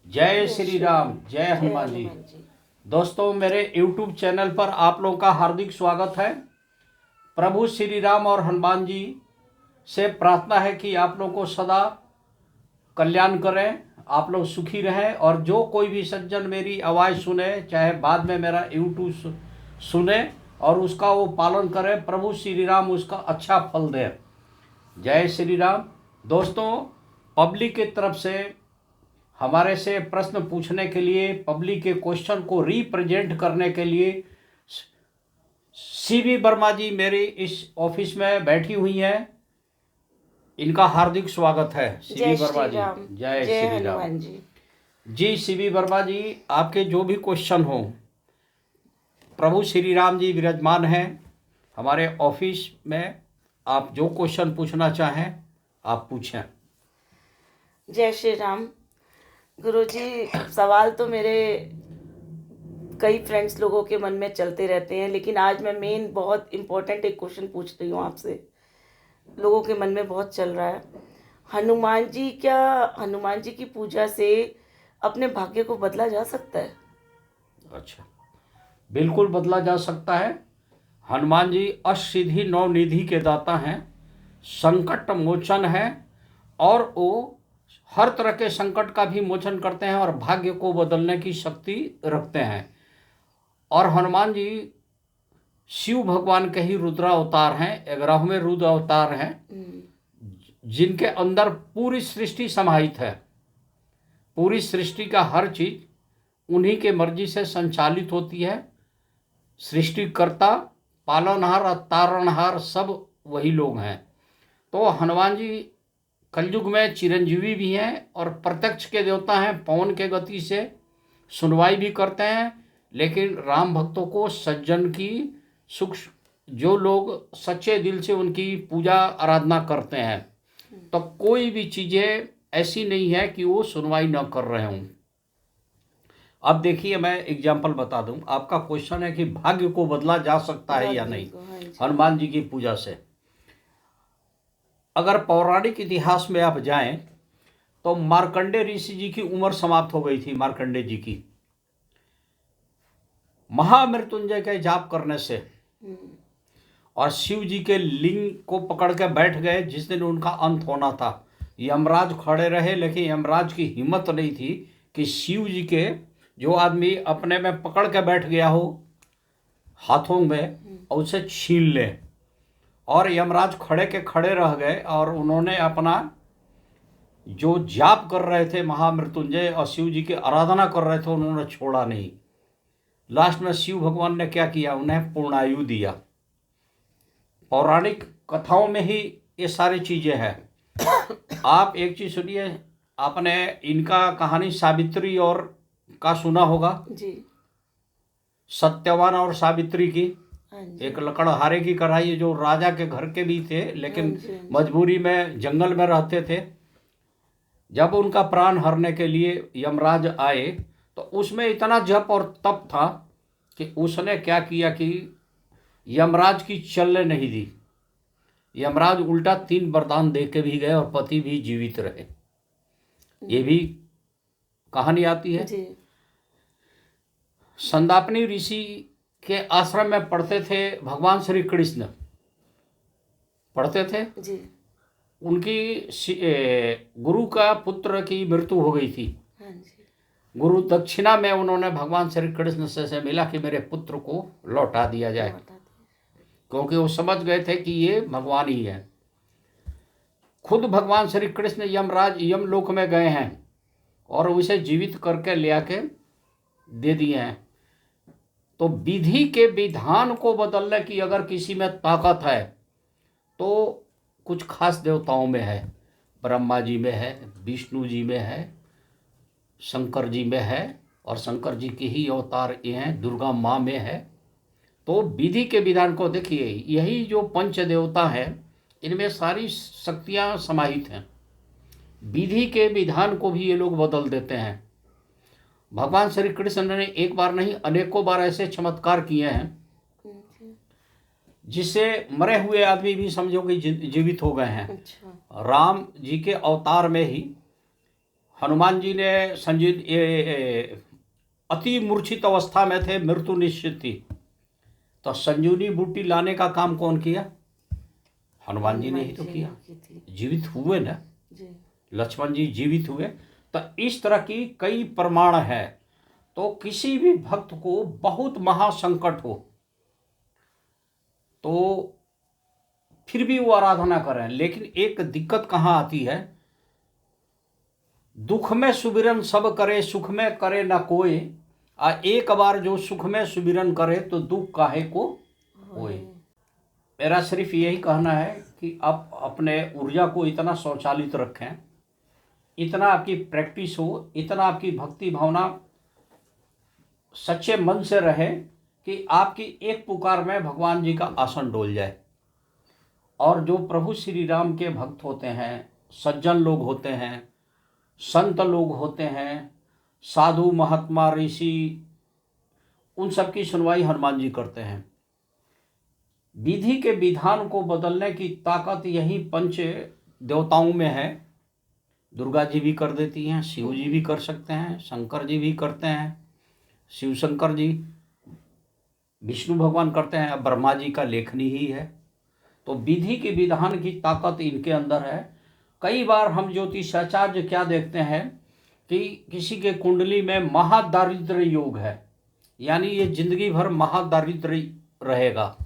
जय श्री राम, जय हनुमान जी। दोस्तों, मेरे YouTube चैनल पर आप लोगों का हार्दिक स्वागत है। प्रभु श्री राम और हनुमान जी से प्रार्थना है कि आप लोगों को सदा कल्याण करें, आप लोग सुखी रहें, और जो कोई भी सज्जन मेरी आवाज़ सुने, चाहे बाद में मेरा YouTube सुने और उसका वो पालन करे, प्रभु श्री राम उसका अच्छा फल दे। जय श्री राम। दोस्तों, पब्लिक की तरफ से हमारे से प्रश्न पूछने के लिए, पब्लिक के क्वेश्चन को रिप्रेजेंट करने के लिए सीबी वर्मा जी मेरी इस ऑफिस में बैठी हुई हैं। इनका हार्दिक स्वागत है। सीबी वर्मा जी, जय श्री राम जी। सीबी वर्मा जी, आपके जो भी क्वेश्चन हो, प्रभु श्री राम जी विराजमान हैं हमारे ऑफिस में। आप जो क्वेश्चन पूछना चाहें आप पूछें। जय श्री राम। गुरुजी, सवाल तो मेरे कई फ्रेंड्स लोगों के मन में चलते रहते हैं, लेकिन आज मैं मेन बहुत इम्पोर्टेंट एक क्वेश्चन पूछ रही हूँ आपसे। लोगों के मन में बहुत चल रहा है, हनुमान जी की पूजा से अपने भाग्य को बदला जा सकता है? अच्छा, बिल्कुल बदला जा सकता है। हनुमान जी अष्टसिद्धि नवनिधि के दाता हैं, संकट मोचन है, और वो हर तरह के संकट का भी मोचन करते हैं और भाग्य को बदलने की शक्ति रखते हैं। और हनुमान जी शिव भगवान के ही रुद्रावतार हैं, 11वें रुद्र अवतार हैं, जिनके अंदर पूरी सृष्टि समाहित है। पूरी सृष्टि का हर चीज उन्हीं के मर्जी से संचालित होती है। सृष्टिकर्ता, पालनहार और तारणहार सब वही लोग हैं। तो हनुमान जी कलयुग में चिरंजीवी भी हैं और प्रत्यक्ष के देवता हैं। पवन के गति से सुनवाई भी करते हैं, लेकिन राम भक्तों को, सज्जन की सुख, जो लोग सच्चे दिल से उनकी पूजा आराधना करते हैं, तो कोई भी चीज़ें ऐसी नहीं है कि वो सुनवाई न कर रहे हों। अब देखिए, मैं एग्जाम्पल बता दूं। आपका क्वेश्चन है कि भाग्य को बदला जा सकता है या नहीं हनुमान जी की पूजा से। अगर पौराणिक इतिहास में आप जाएं तो मार्कंडे ऋषि जी की उम्र समाप्त हो गई थी। मार्कंडे जी की महामृत्युंजय के जाप करने से, और शिव जी के लिंग को पकड़ के बैठ गए जिस दिन उनका अंत होना था। यमराज खड़े रहे, लेकिन यमराज की हिम्मत नहीं थी कि शिव जी के जो आदमी अपने में पकड़ के बैठ गया हो हाथों में, और उसे छीन ले। और यमराज खड़े के खड़े रह गए, और उन्होंने अपना जो जाप कर रहे थे महामृत्युंजय और शिव जी की आराधना कर रहे थे, उन्होंने छोड़ा नहीं। लास्ट में शिव भगवान ने क्या किया, उन्हें पूर्णायु दिया। पौराणिक कथाओं में ही ये सारी चीज़ें हैं। आप एक चीज़ सुनिए, आपने इनका कहानी सावित्री और का सुना होगा जी। सत्यवान और सावित्री की। एक लकड़हारे की कढ़ाई, जो राजा के घर के भी थे, लेकिन मजबूरी में जंगल में रहते थे। जब उनका प्राण हरने के लिए यमराज आए तो उसमें इतना जप और तप था कि उसने क्या किया कि यमराज की चलने नहीं दी। यमराज उल्टा 3 वरदान दे के भी गए और पति भी जीवित रहे। ये भी कहानी आती है। संदापनी ऋषि के आश्रम में पढ़ते थे भगवान श्री कृष्ण, पढ़ते थे जी। उनकी गुरु का पुत्र की मृत्यु हो गई थी। गुरु दक्षिणा में उन्होंने भगवान श्री कृष्ण से मिला कि मेरे पुत्र को लौटा दिया जाए, क्योंकि वो समझ गए थे कि ये भगवान ही है। खुद भगवान श्री कृष्ण यमराज यमलोक में गए हैं और उसे जीवित करके ले आके दे दिए हैं। तो विधि के विधान को बदलने की अगर किसी में ताकत है तो कुछ खास देवताओं में है। ब्रह्मा जी में है, विष्णु जी में है, शंकर जी में है, और शंकर जी के ही अवतार ये हैं, दुर्गा माँ में है। तो विधि के विधान को देखिए, यही जो पंच देवता हैं, इनमें सारी शक्तियाँ समाहित हैं। विधि के विधान को भी ये लोग बदल देते हैं। भगवान श्री कृष्ण ने एक बार नहीं, अनेकों बार ऐसे चमत्कार किए हैं जिससे मरे हुए आदमी भी समझो कि जीवित हो गए हैं। राम जी के अवतार में ही हनुमान जी ने अति मूर्छित अवस्था में थे, मृत्यु निश्चित थी, तो संजीवनी बूटी लाने का काम कौन किया? हनुमान जी ने ही तो किया। जीवित हुए ना, लक्ष्मण जी जीवित हुए। तो इस तरह की कई प्रमाण है। तो किसी भी भक्त को बहुत महासंकट हो तो फिर भी वो आराधना करें, लेकिन एक दिक्कत कहाँ आती है? दुख में सुमिरन सब करे, सुख में करे ना कोई। एक बार जो सुख में सुमिरन करे तो दुख काहे को होए। मेरा सिर्फ यही कहना है कि आप अपने ऊर्जा को इतना स्वचालित रखें, इतना आपकी प्रैक्टिस हो, इतना आपकी भक्ति भावना सच्चे मन से रहे कि आपकी एक पुकार में भगवान जी का आसन डोल जाए। और जो प्रभु श्री राम के भक्त होते हैं, सज्जन लोग होते हैं, संत लोग होते हैं, साधु महात्मा ऋषि, उन सब की सुनवाई हनुमान जी करते हैं। विधि के विधान को बदलने की ताकत यही पंच देवताओं में है। दुर्गा जी भी कर देती हैं, शिव जी भी कर सकते हैं, शंकर जी भी करते हैं, शिव शंकर जी, विष्णु भगवान करते हैं, अब ब्रह्मा जी का लेखनी ही है। तो विधि के विधान की ताकत इनके अंदर है। कई बार हम ज्योतिषाचार्य क्या देखते हैं कि किसी के कुंडली में महादारिद्र्य योग है, यानी ये जिंदगी भर महादारिद्र्य रहेगा,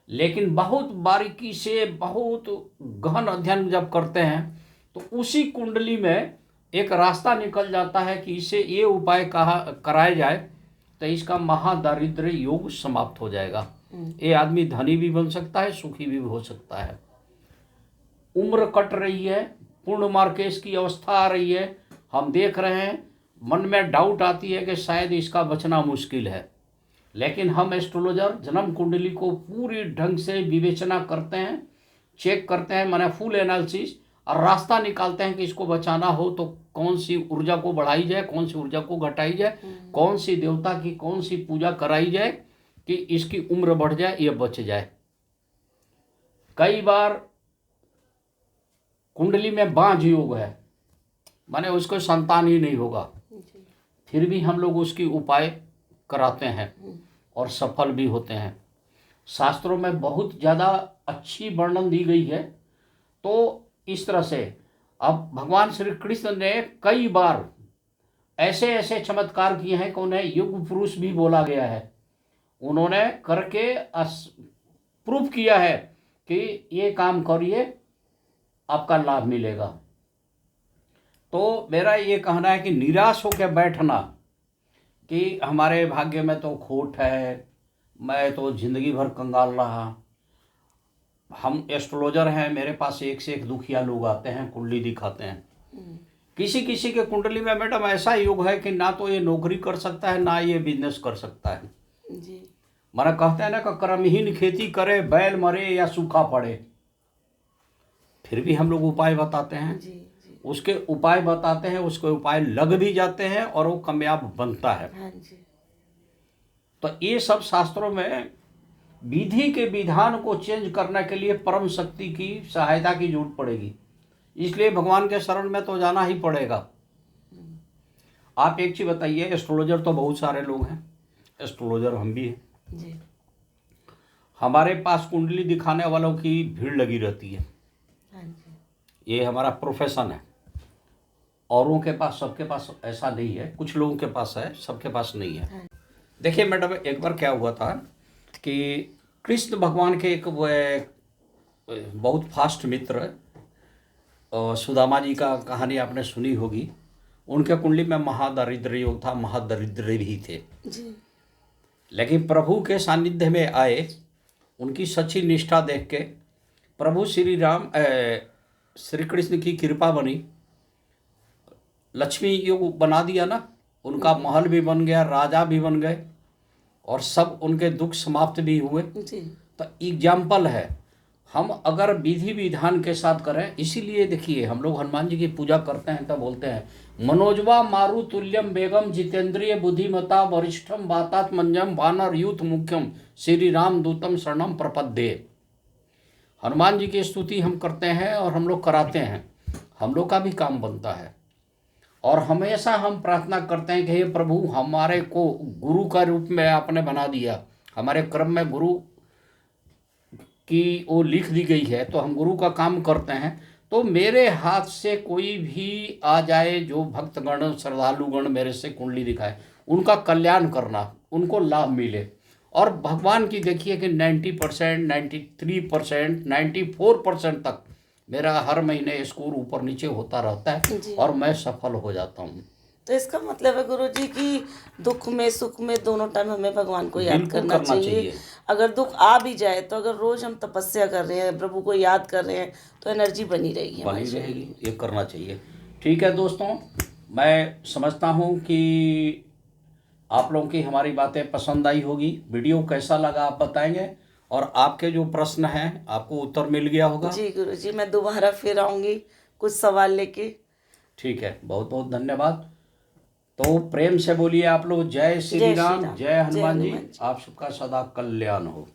लेकिन बहुत बारीकी से बहुत गहन अध्ययन जब करते हैं तो उसी कुंडली में एक रास्ता निकल जाता है कि इसे ये उपाय कराया जाए तो इसका महादारिद्र्य योग समाप्त हो जाएगा। ये आदमी धनी भी बन सकता है, सुखी भी हो सकता है। उम्र कट रही है, पूर्ण मार्केश की अवस्था आ रही है, हम देख रहे हैं, मन में डाउट आती है कि शायद इसका बचना मुश्किल है, लेकिन हम एस्ट्रोलॉजर जन्म कुंडली को पूरी ढंग से विवेचना करते हैं, चेक करते हैं, माने फुल एनालिसिस, और रास्ता निकालते हैं कि इसको बचाना हो तो कौन सी ऊर्जा को बढ़ाई जाए, कौन सी ऊर्जा को घटाई जाए, कौन सी देवता की कौन सी पूजा कराई जाए कि इसकी उम्र बढ़ जाए, ये बच जाए। कई बार कुंडली में बांझ योग है, माने उसको संतान ही नहीं होगा, फिर भी हम लोग उसकी उपाय कराते हैं और सफल भी होते हैं। शास्त्रों में बहुत ज़्यादा अच्छी वर्णन दी गई है। तो इस तरह से अब भगवान श्री कृष्ण ने कई बार ऐसे ऐसे चमत्कार किए हैं कि उन्हें युग पुरुष भी बोला गया है। उन्होंने करके प्रूफ किया है कि ये काम करिए, आपका लाभ मिलेगा। तो मेरा ये कहना है कि निराश होकर बैठना कि हमारे भाग्य में तो खोट है, मैं तो जिंदगी भर कंगाल रहा। हम एस्ट्रोलॉजर हैं, मेरे पास एक से एक दुखिया लोग आते हैं, कुंडली दिखाते हैं। किसी किसी के कुंडली में मैडम ऐसा योग है कि ना तो ये नौकरी कर सकता है, ना ये बिजनेस कर सकता है जी। माना कहते हैं ना कि कर्महीन खेती करे, बैल मरे या सूखा पड़े। फिर भी हम लोग उपाय बताते हैं जी। उसके उपाय बताते हैं, उसके उपाय लग भी जाते हैं और वो कामयाब बनता है। हाँ जी। तो ये सब शास्त्रों में विधि के विधान को चेंज करने के लिए परम शक्ति की सहायता की जरूरत पड़ेगी, इसलिए भगवान के शरण में तो जाना ही पड़ेगा। आप एक चीज बताइए, एस्ट्रोलॉजर तो बहुत सारे लोग हैं, एस्ट्रोलॉजर हम भी हैं जी। हमारे पास कुंडली दिखाने वालों की भीड़ लगी रहती है। हाँ जी। ये हमारा प्रोफेशन है। औरों के पास, सबके पास ऐसा नहीं है, कुछ लोगों के पास है, सबके पास नहीं है। हाँ। देखिए मैडम, एक बार क्या हुआ था कि कृष्ण भगवान के एक बहुत फास्ट मित्र सुदामा जी का कहानी आपने सुनी होगी। उनके कुंडली में महादारिद्र्य योग था, महादरिद्र भी थे जी। लेकिन प्रभु के सानिध्य में आए, उनकी सच्ची निष्ठा देख के प्रभु श्री कृष्ण की कृपा बनी, लक्ष्मी योग बना दिया ना, उनका महल भी बन गया, राजा भी बन गए और सब उनके दुख समाप्त भी हुए जी। तो एग्जाम्पल है, हम अगर विधि विधान के साथ करें। इसीलिए देखिए, हम लोग हनुमान जी की पूजा करते हैं तो बोलते हैं मनोजवा मारु तुल्यम बेगम जितेंद्रिय बुद्धिमता वरिष्ठम वातात्मंजम वानर यूथ मुख्यम श्री राम दूतम शरणम प्रपद्ये। हनुमान जी की स्तुति हम करते हैं और हम लोग कराते हैं, हम लोग का भी काम बनता है। और हमेशा हम प्रार्थना करते हैं कि हे प्रभु, हमारे को गुरु का रूप में आपने बना दिया, हमारे क्रम में गुरु की वो लिख दी गई है, तो हम गुरु का काम करते हैं। तो मेरे हाथ से कोई भी आ जाए, जो भक्तगण श्रद्धालुगण मेरे से कुंडली दिखाए, उनका कल्याण करना, उनको लाभ मिले। और भगवान की देखिए कि 90%, 93%, 94% तक मेरा हर महीने स्कोर ऊपर नीचे होता रहता है जी। और मैं सफल हो जाता हूँ। तो इसका मतलब है गुरुजी कि दुख में सुख में दोनों टाइम हमें भगवान को याद बिल्कुल करना करना चाहिए। चाहिए। अगर दुख आ भी जाए तो अगर रोज हम तपस्या कर रहे हैं, प्रभु को याद कर रहे हैं, तो एनर्जी बनी रहेगी हमारे बनी शरीर रहेगी, में। ये करना चाहिए। ठीक है दोस्तों, मैं समझता हूँ कि आप लोगों की हमारी बातें पसंद आई होगी। वीडियो कैसा लगा आप बताएंगे, और आपके जो प्रश्न हैं आपको उत्तर मिल गया होगा। जी गुरुजी, मैं दोबारा फिर आऊंगी कुछ सवाल लेके। ठीक है, बहुत बहुत धन्यवाद। तो प्रेम से बोलिए आप लोग, जय श्री जय श्री राम, राम, जय जय हनुमान जी। हनुमान जी। आप सबका सदा कल्याण हो।